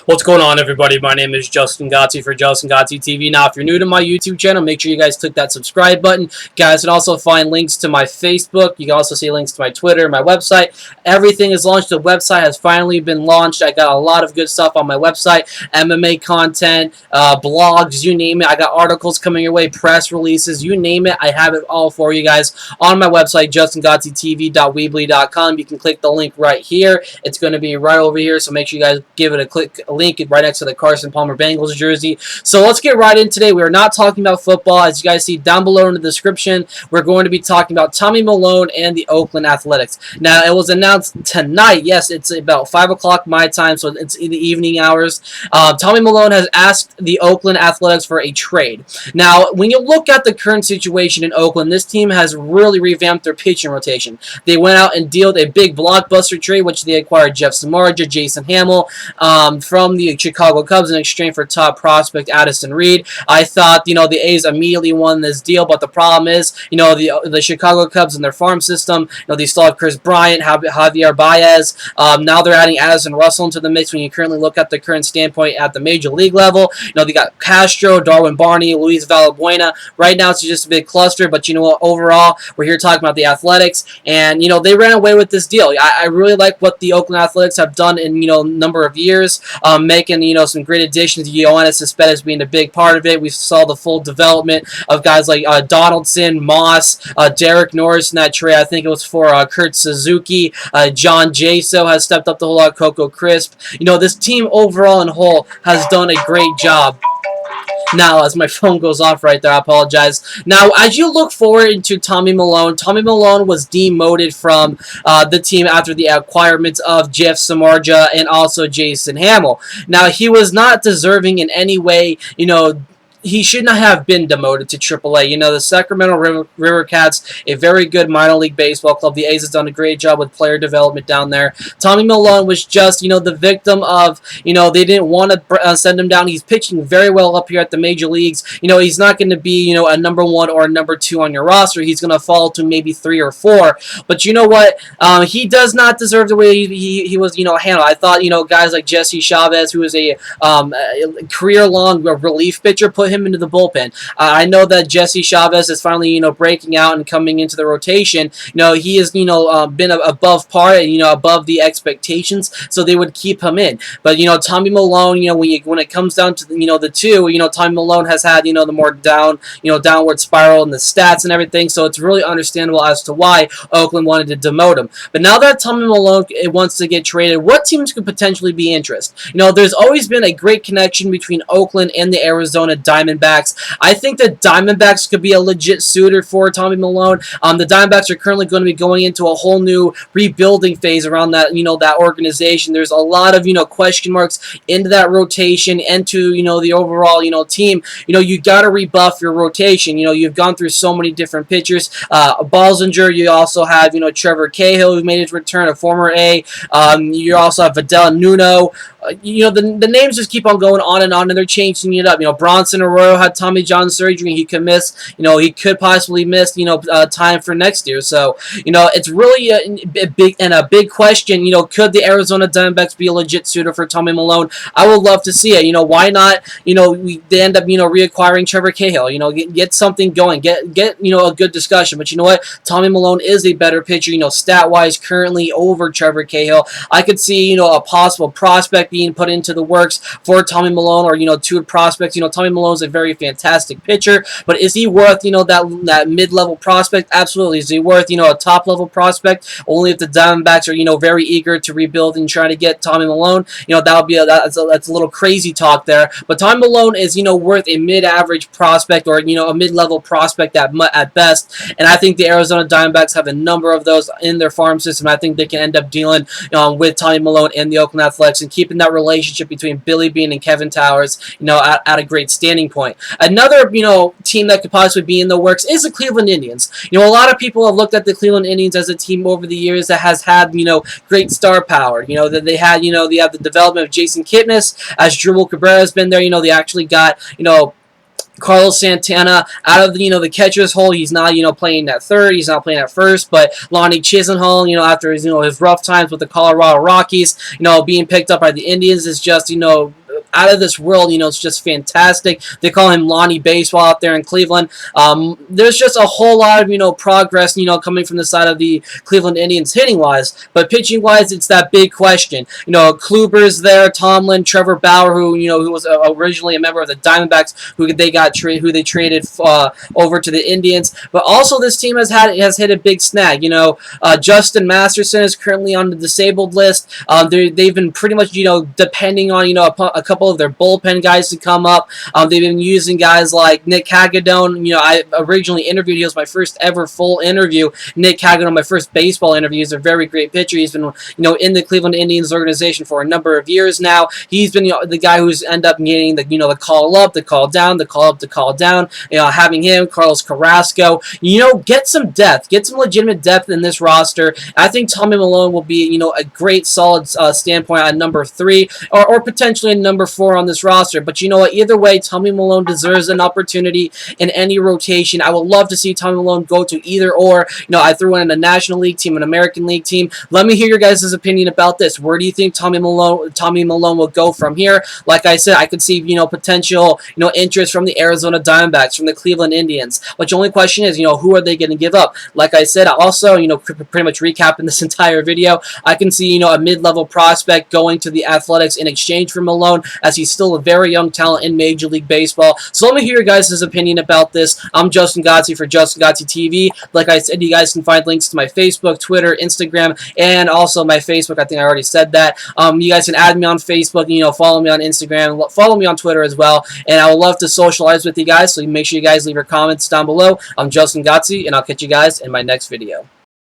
What's going on, everybody? My name is Justin Godsey for Justin Godsey TV. Now, if you're new to my YouTube channel, make sure you guys click that subscribe button. You guys can also find links to my Facebook. You can also see links to my Twitter, my website. Everything is launched. The website has finally been launched. I got a lot of good stuff on my website. MMA content, blogs, you name it. I got articles coming your way, press releases, you name it. I have it all for you guys on my website, justingodseytv.weebly.com. You can click the link right here. It's going to be right over here, so make sure you guys give it a link right next to the Carson Palmer Bengals jersey. So let's get right in today. We are not talking about football. As you guys see down below in the description, we're going to be talking about Tommy Milone and the Oakland Athletics. Now, it was announced tonight. Yes, it's about 5 o'clock my time, so it's in the evening hours. Tommy Milone has asked the Oakland Athletics for a trade. Now, when you look at the current situation in Oakland, this team has really revamped their pitching rotation. They went out and dealt a big blockbuster trade, which they acquired Jeff Samardzija, Jason Hamill, from the Chicago Cubs in exchange for top prospect Addison Reed. I thought, the A's immediately won this deal, but the problem is, the Chicago Cubs in their farm system, they still have Chris Bryant, Javier Baez. Now they're adding Addison Russell into the mix when you currently look at the current standpoint at the major league level. They got Castro, Darwin Barney, Luis Valbuena. Right now it's just a big cluster, but overall, we're here talking about the Athletics, and, they ran away with this deal. I really like what the Oakland Athletics have done in, number of years, making, some great additions. Yoenis Cespedes being a big part of it. We saw the full development of guys like Donaldson, Moss, Derek Norris in that trade. I think it was for Kurt Suzuki. John Jaso has stepped up the whole lot. Coco Crisp. This team overall in whole has done a great job. Now, as my phone goes off right there, I apologize. Now, as you look forward into Tommy Milone was demoted from the team after the acquirements of Jeff Samardzija and also Jason Hamill. Now, he was not deserving in any way, he should not have been demoted to AAA. The Sacramento River Cats, a very good minor league baseball club. The A's has done a great job with player development down there. Tommy Milone was just, the victim of, they didn't want to send him down. He's pitching very well up here at the major leagues. He's not going to be, a number 1 or a number 2 on your roster. He's going to fall to maybe 3 or 4. But you know what? He does not deserve the way he was, handled. I thought, guys like Jesse Chavez, who is a career-long relief pitcher, put him into the bullpen. I know that Jesse Chavez is finally, breaking out and coming into the rotation. He has, been above par and, above the expectations, so they would keep him in. But, Tommy Milone, when it comes down to, the two, Tommy Milone has had, the more downward spiral in the stats and everything, so it's really understandable as to why Oakland wanted to demote him. But now that Tommy Milone wants to get traded, what teams could potentially be interested? There's always been a great connection between Oakland and the Arizona Diamondbacks. I think the Diamondbacks could be a legit suitor for Tommy Milone. The Diamondbacks are currently going to be going into a whole new rebuilding phase around that, that organization. There's a lot of, question marks into that rotation and to, the overall, team. You got to rebuff your rotation. You've gone through so many different pitchers. Balzinger, you also have, Trevor Cahill, who made his return, a former A. You also have Vidal Nuno. The names just keep on going on, and they're changing it up. Bronson Arroyo had Tommy John surgery. He could miss, he could possibly miss, time for next year. So, it's really a big question. Could the Arizona Diamondbacks be a legit suitor for Tommy Milone? I would love to see it. Why not? They end up, reacquiring Trevor Cahill. Get something going. Get a good discussion. But you know what? Tommy Milone is a better pitcher, stat-wise, currently over Trevor Cahill. I could see, a possible prospect being put into the works for Tommy Milone, or two prospects. Tommy Malone's a very fantastic pitcher, but is he worth that mid-level prospect? Absolutely. Is he worth a top-level prospect? Only if the Diamondbacks are very eager to rebuild and try to get Tommy Milone. That would be that's a little crazy talk there. But Tommy Milone is worth a mid-average prospect, or a mid-level prospect at best. And I think the Arizona Diamondbacks have a number of those in their farm system. I think they can end up dealing with Tommy Milone and the Oakland Athletics and keeping that relationship between Billy Beane and Kevin Towers, at a great standing point. Another, team that could possibly be in the works is the Cleveland Indians. A lot of people have looked at the Cleveland Indians as a team over the years that has had, great star power. That they had, they have the development of Jason Kipnis, as Drupal Cabrera has been there. They actually got, Carlos Santana out of the catcher's hole. He's not playing at third. He's not playing at first. But Lonnie Chisenhall, after his rough times with the Colorado Rockies, being picked up by the Indians is just out of this world. It's just fantastic. They call him Lonnie Baseball out there in Cleveland. There's just a whole lot of progress coming from the side of the Cleveland Indians hitting wise, but pitching wise, it's that big question. Kluber's there, Tomlin, Trevor Bauer, who was originally a member of the Diamondbacks, who they traded over to the Indians. But also this team has hit a big snag. Justin Masterson is currently on the disabled list. They've been pretty much depending on a couple of their bullpen guys to come up. They've been using guys like Nick Hagedorn. I originally interviewed. He was my first ever full interview. Nick Hagedorn, my first baseball interview. He's a very great pitcher. He's been in the Cleveland Indians organization for a number of years now. He's been the guy who's ended up getting the call up, the call down, the call up, the call down. Having him, Carlos Carrasco. Get some depth, get some legitimate depth in this roster. I think Tommy Milone will be a great solid standpoint at number 3 or potentially a number 4 on this roster. But you know what? Either way, Tommy Milone deserves an opportunity in any rotation. I would love to see Tommy Milone go to either or. I threw in a National League team, an American League team. Let me hear your guys' opinion about this. Where do you think Tommy Milone will go from here? Like I said, I could see potential interest from the Arizona Diamondbacks, from the Cleveland Indians. But the only question is, who are they going to give up? Like I said, also pretty much recapping this entire video, I can see a mid-level prospect going to the Athletics in exchange for Milone, as he's still a very young talent in Major League Baseball. So let me hear your guys' opinion about this. I'm Justin Godsey for Justin Godsey TV. Like I said, you guys can find links to my Facebook, Twitter, Instagram, and also my Facebook. I think I already said that. You guys can add me on Facebook, follow me on Instagram, follow me on Twitter as well, and I would love to socialize with you guys, so make sure you guys leave your comments down below. I'm Justin Godsey, and I'll catch you guys in my next video.